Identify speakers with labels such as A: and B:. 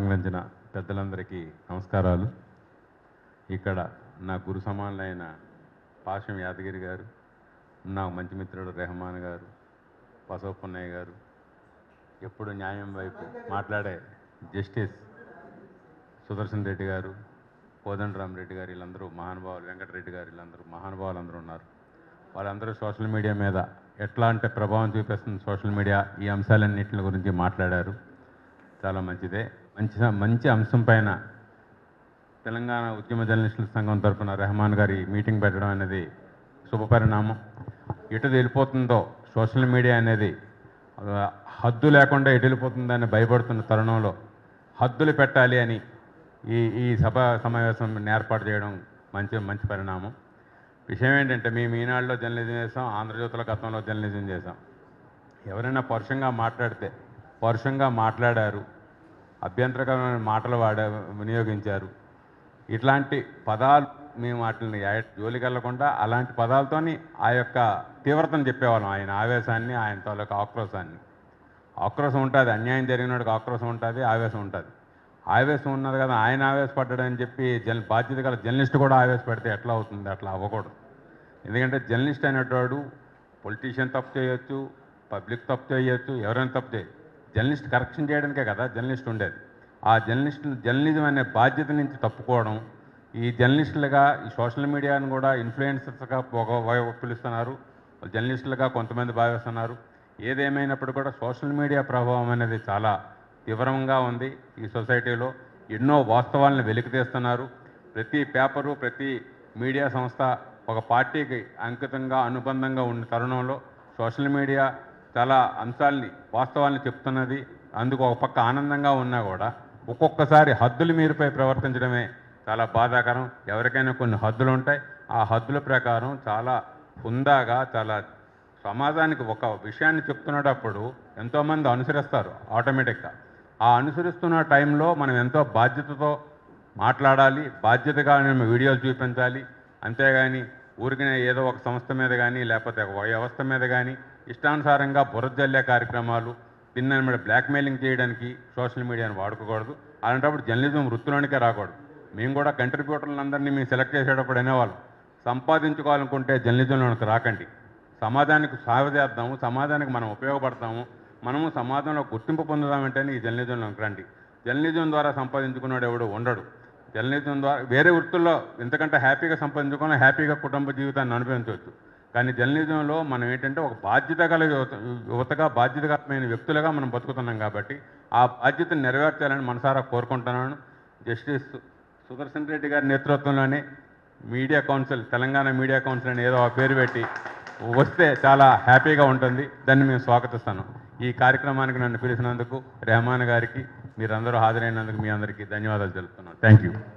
A: అలంకరించిన పెద్దలందరికీ నమస్కారాలు. ఇక్కడ నా గురు సమానులైన పాషం యాదగిరి గారు, నా మంచి మిత్రుడు రెహమాన్ గారు, బసవపున్నయ్య గారు, ఎప్పుడు న్యాయం వైపు మాట్లాడే జస్టిస్ సుదర్శన్ రెడ్డి గారు, కోదండరామరెడ్డి గారు, వీళ్ళందరూ మహానుభావులు, వెంకటరెడ్డి గారు, వీళ్ళందరూ మహానుభావులు అందరూ ఉన్నారు. వాళ్ళందరూ సోషల్ మీడియా మీద ఎట్లా అంటే ప్రభావం చూపిస్తుంది సోషల్ మీడియా, ఈ అంశాలన్నింటి గురించి మాట్లాడారు. చాలా మంచిదే. మంచి అంశం పైన తెలంగాణ ఉద్యమ జర్నలిస్టుల సంఘం తరఫున రెహమాన్ గారి మీటింగ్ పెట్టడం అనేది శుభపరిణామం. ఎటు వెళ్ళిపోతుందో సోషల్ మీడియా అనేది హద్దు లేకుండా ఎటు వెళ్ళిపోతుందని భయపడుతున్న తరుణంలో హద్దులు పెట్టాలి అని ఈ సమావేశం ఏర్పాటు చేయడం మంచి పరిణామం. విషయం ఏంటంటే మేము ఈనాడులో జర్నలిజం చేసాం, ఆంధ్రజ్యోతిలో గతంలో జర్నలిజం చేసాం. ఎవరైనా పరుషంగా మాట్లాడారు, అభ్యంతరకరమైన మాటలు వినియోగించారు, ఇట్లాంటి పదాలు మేము వాటిని జోలికి వెళ్లకుండా అలాంటి పదాలతోని ఆ యొక్క తీవ్రతను చెప్పేవాళ్ళం. ఆయన ఆవేశాన్ని, ఆయన తాలూకా ఆక్రోశం ఉంటుంది, అన్యాయం జరిగినోడికి ఆక్రోశం ఉంటుంది, ఆవేశం ఉంటుంది. ఆవేశం ఉన్నది కదా, ఆయన ఆవేశపడ్డాడని చెప్పి బాధ్యత గల జర్నలిస్ట్ కూడా ఆవేశపడితే ఎట్లా అవుతుంది? అట్లా అవ్వకూడదు. ఎందుకంటే జర్నలిస్ట్ అనేటవాడు పొలిటీషియన్ తప్పు చేయొచ్చు, పబ్లిక్ తప్పు చేయొచ్చు, ఎవరైనా తప్పు చేయొచ్చు. జర్నలిస్ట్ కరెక్షన్ చేయడానికే కదా జర్నలిస్ట్ ఉండేది. ఆ జర్నలిజం అనే బాధ్యత నుంచి తప్పుకోవడం, ఈ జర్నలిస్టులుగా ఈ సోషల్ మీడియాను కూడా ఇన్ఫ్లుయెన్సర్స్గా పిలుస్తున్నారు, జర్నలిస్టులుగా కొంతమంది భావిస్తున్నారు. ఏదేమైనప్పుడు కూడా సోషల్ మీడియా ప్రభావం అనేది చాలా తీవ్రంగా ఉంది. ఈ సొసైటీలో ఎన్నో వాస్తవాలను వెలికితీస్తున్నారు. ప్రతి పేపరు, ప్రతి మీడియా సంస్థ ఒక పార్టీకి అంకితంగా అనుబంధంగా ఉన్న తరుణంలో సోషల్ మీడియా చాలా అంశాలని, వాస్తవాలను చెప్తున్నది. అందుకు ఒక పక్క ఆనందంగా ఉన్నా కూడా ఒక్కొక్కసారి హద్దులు మీరిపై ప్రవర్తించడమే చాలా బాధాకరం. ఎవరికైనా కొన్ని హద్దులు ఉంటాయి. ఆ హద్దుల ప్రకారం చాలా హుందాగా, చాలా సమాజానికి ఒక విషయాన్ని చెప్తున్నప్పుడు ఎంతోమంది అనుసరిస్తారు ఆటోమేటిక్గా. ఆ అనుసరిస్తున్న టైంలో మనం ఎంతో బాధ్యతతో మాట్లాడాలి, బాధ్యతగా వీడియోలు చూపించాలి. అంతేగాని ఊరికినే ఏదో ఒక సంస్థ మీద కానీ లేకపోతే ఒక వ్యవస్థ మీద కానీ ఇష్టానుసారంగా బురదజల్లే కార్యక్రమాలు, దీన్ని బ్లాక్మెయిలింగ్ చేయడానికి సోషల్ మీడియాను వాడుకోకూడదు. అలాంటప్పుడు జర్నలిజం వృత్తిలోనికే రాకూడదు. మేము కూడా కంట్రిబ్యూటర్లందరినీ మేము సెలెక్ట్ చేసేటప్పుడు అనేవాళ్ళం, సంపాదించుకోవాలనుకుంటే జర్నలిజంలోనికి రాకండి, సమాజానికి సేవ చేద్దాము, సమాజానికి మనం ఉపయోగపడతాము, మనము సమాజంలో గుర్తింపు పొందుదామంటేనే ఈ జర్నలిజంలోకి రండి. జర్నలిజం ద్వారా సంపాదించుకున్నాడు ఎవడు ఉండడు. జర్నలిజం ద్వారా వేరే వృత్తుల్లో ఇంతకంటే హ్యాపీగా సంపాదించుకుని హ్యాపీగా కుటుంబ జీవితాన్ని అనుభవించవచ్చు. కానీ జర్నలిజంలో మనం ఏంటంటే ఒక బాధ్యత గల యువతగా, బాధ్యతగతమైన వ్యక్తులుగా మనం బతుకుతున్నాం. కాబట్టి ఆ బాధ్యతను నెరవేర్చాలని మనసారా కోరుకుంటున్నాను. జస్టిస్ సుదర్శన్ రెడ్డి గారి నేతృత్వంలోనే media council, Telangana media council అని ఏదో పేరు పెట్టి వస్తే చాలా హ్యాపీగా ఉంటుంది. దాన్ని మేము స్వాగతిస్తాను. ఈ కార్యక్రమానికి నన్ను పిలిచినందుకు రెహమాన్ గారికి, మీరందరూ హాజరైనందుకు మీ అందరికీ ధన్యవాదాలు తెలుపుతున్నాను. Thank you.